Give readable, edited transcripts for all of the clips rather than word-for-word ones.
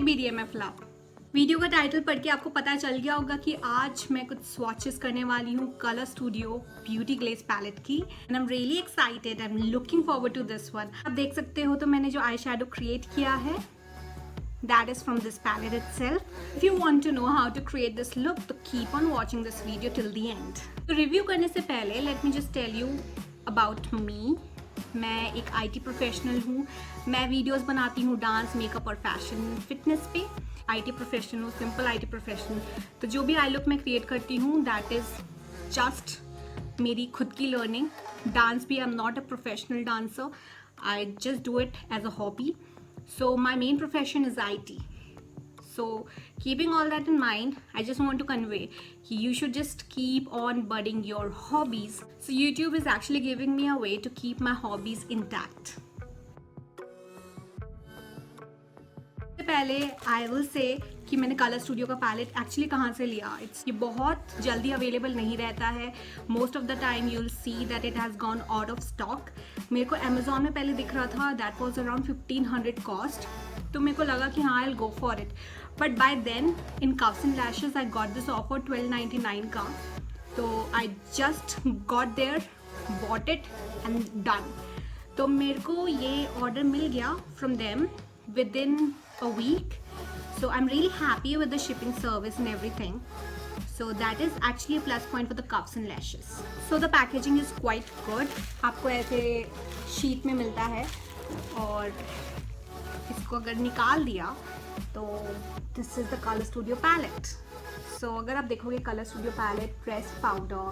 BDMF lab. Video का title पढ़ के आपको पता चल गया होगा कि आज मैं कुछ स्वॉचेस करने वाली हूँ Color Studio Beauty Glaze palette की। And I am really excited, I am looking forward to this one. आप देख सकते हो तो मैंने जो आई शेडो क्रिएट किया है that is from this palette itself. If you want to know how to create this look, तो keep on watching this video till the end. तो रिव्यू करने से पहले let me just tell you about me. मैं एक IT professional हूँ। मैं videos बनाती हूँ डांस, मेकअप और फैशन फिटनेस पे। IT प्रोफेशनल हूँ, सिंपल IT प्रोफेशनल। तो जो भी आई लुक मैं क्रिएट करती हूँ दैट इज़ जस्ट मेरी खुद की लर्निंग। डांस भी I am not a professional dancer, I just do it as a hobby. So my main profession is IT. So keeping all that in mind, I just want to convey you should just keep on budding your hobbies. So YouTube is actually giving me a way to keep my hobbies intact. पहले I will say कि मैंने colour studio का palette actually कहाँ से लिया. ये बहुत जल्दी अवेलेबल नहीं रहता है. Most of the time you will see that it has gone out of stock. मेरे को अमेजोन में पहले दिख रहा था दैट वॉज अराउंड 1500 कॉस्ट. तो मेरे को लगा कि हाँ I will go for it. But by then in cuffs and lashes I got this offer 1299 का. तो I just got there, bought it and done. तो मेरे को ये ऑर्डर मिल गया from them within a week. So I'm really happy with the shipping service and everything. So that is actually a plus point for the cuffs and lashes. So the packaging is quite good. आपको ऐसे sheet में मिलता है और इसको अगर निकाल दिया तो this is the Color Studio palette. So अगर आप देखोगे Color Studio palette pressed powder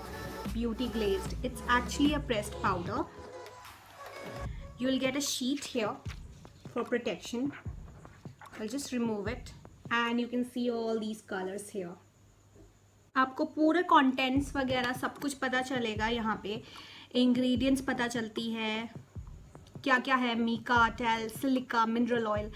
beauty glazed, it's actually a pressed powder. You will get a sheet here for protection. I'll just remove it and you can see all these colors here. आपको पूरे contents वगैरह सब कुछ पता चलेगा यहाँ पे. Ingredients पता चलती है क्या क्या है, mica, talc, silica, mineral oil,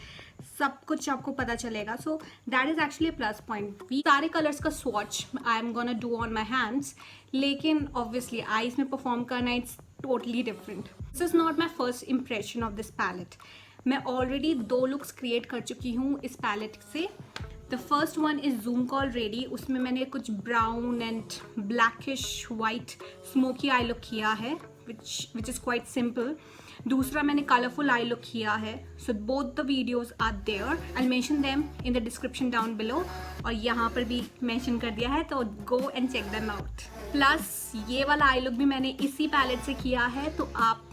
सब कुछ आपको पता चलेगा. So that is actually a plus point. सारे कलर्स का swatch I am gonna do on my hands, लेकिन ऑब्वियसली आईज में परफॉर्म करना it's totally different. This is not my first impression of this palette. मैं already 2 looks create कर चुकी हूँ इस पैलेट से. The first one is zoom call ready. उसमें मैंने कुछ brown and blackish white smoky I look किया है विच इज़ क्वाइट सिंपल. दूसरा मैंने कलरफुल आई लुक किया है. So both the videos are there. I mention them in the description down below. और यहाँ पर भी मेंशन कर दिया है तो go and check them out. Plus ये वाला आई लुक भी मैंने इसी पैलेट से किया है. तो आप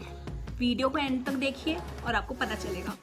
वीडियो को एंड तक देखिए और आपको पता चलेगा.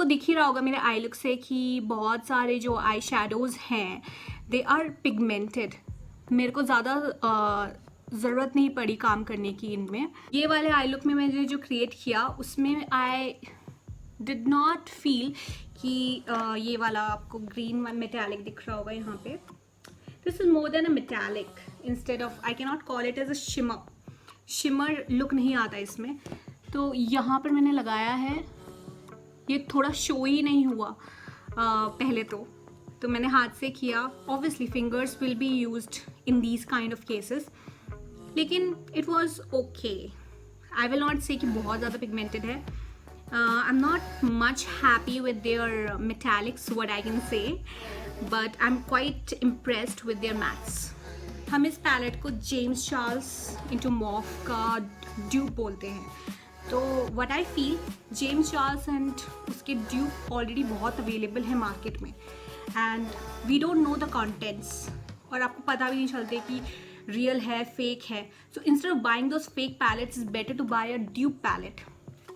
आपको दिख ही रहा होगा मेरे आई लुक से कि बहुत सारे जो आई शेडोज़ हैं दे आर पिगमेंटेड। मेरे को ज़्यादा ज़रूरत नहीं पड़ी काम करने की इनमें। ये वाले आई लुक में मैंने जो क्रिएट किया उसमें आई डिड नॉट फील कि ये वाला आपको ग्रीन मेटालिक दिख रहा होगा यहाँ पे, this is more than a metallic instead of, I can not call it as a shimmer look नहीं आता इसमें। तो यहाँ पर मैंने लगाया है, ये थोड़ा शो ही नहीं हुआ पहले तो मैंने हाथ से किया। Obviously fingers will be used in these kind of cases, लेकिन it was okay. I will not say कि बहुत ज़्यादा पिगमेंटेड है। I am not much happy with their metallics, what I can say, but I am quite impressed with their mattes. हम इस palette को James Charles into Morphe का dupe बोलते हैं। तो what I feel, James Charles and उसके dupe already बहुत available है मार्केट में, and we don't know the contents, और आपको पता भी नहीं चलते कि रियल है फेक है। So instead of buying those fake palettes is better to buy a dupe palette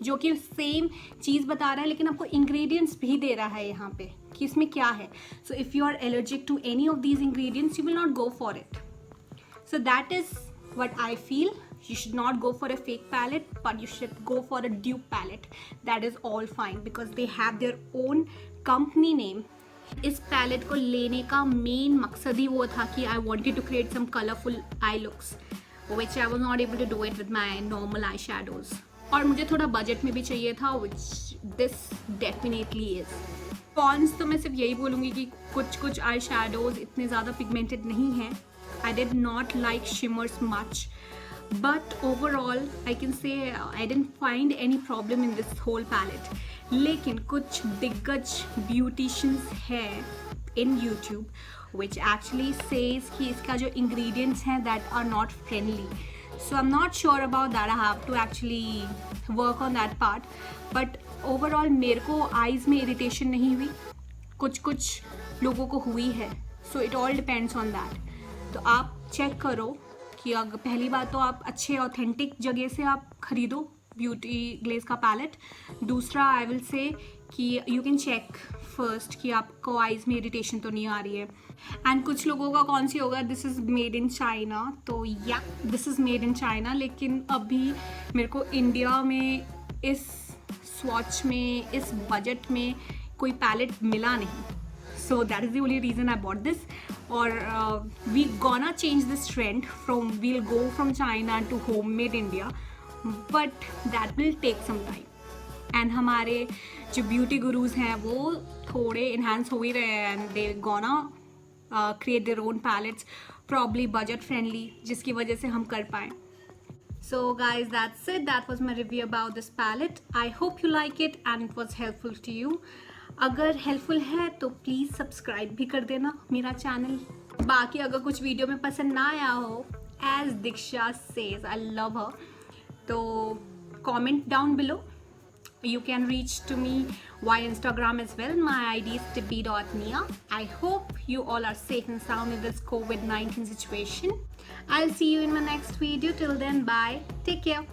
जो कि सेम चीज़ बता रहा है लेकिन आपको इंग्रेडिएंट्स भी दे रहा है यहाँ पे कि इसमें क्या है। So if you are allergic to any of these ingredients you will not go for it. So that is what I feel. You should not go for a fake palette, but you should go for a dupe palette. That is all fine because they have their own company name. इस palette को लेने का main मकसद ही वो था कि I wanted to create some colorful eye looks, which I was not able to do it with my normal eye shadows. और मुझे थोड़ा बजट में भी चाहिए था, which this definitely is. Cons तो मैं सिर्फ यही बोलूँगी कि कुछ आई shadows इतने ज़्यादा पिगमेंटेड नहीं हैं. I did not like shimmers much, but overall I can say I didn't find any problem in this whole palette. लेकिन कुछ दिग्गज beauticians हैं in YouTube which actually says कि इसका जो ingredients हैं that are not friendly. So I'm not sure about that. I have to actually work on that part. But overall मेरे को eyes में irritation नहीं हुई, कुछ लोगों को हुई है. So it all depends on that. तो आप चेक करो कि अगर पहली बात तो आप अच्छे ऑथेंटिक जगह से आप खरीदो ब्यूटी ग्लेज का पैलेट। दूसरा आई विल से कि यू कैन चेक फर्स्ट कि आपको आइज़ में इरिटेशन तो नहीं आ रही है। एंड कुछ लोगों का कौन सी होगा, this is made in China, तो या this is made in China, लेकिन अभी मेरे को इंडिया में इस स्वॉच में इस बजट में कोई पैलेट मिला नहीं। So that is the only reason I bought this. Or we gonna change this trend from we'll go from China to homemade India, but that will take some time. And हमारे जो beauty gurus हैं वो थोड़े enhance हो ही रहे हैं, and they gonna create their own palettes, probably budget friendly, जिसकी वजह से हम कर पाएँ. So guys, that's it. That was my review about this palette. I hope you like it and it was helpful to you. अगर helpful है तो please subscribe भी कर देना मेरा चैनल। बाकी अगर कुछ वीडियो में पसंद ना आया हो, as Diksha says I love her, तो comment down below. You can reach to me via Instagram as well. My ID is tibi.nia. I hope you all are safe and sound in this COVID-19 situation. I'll see you in my next video. Till then, bye. Take care.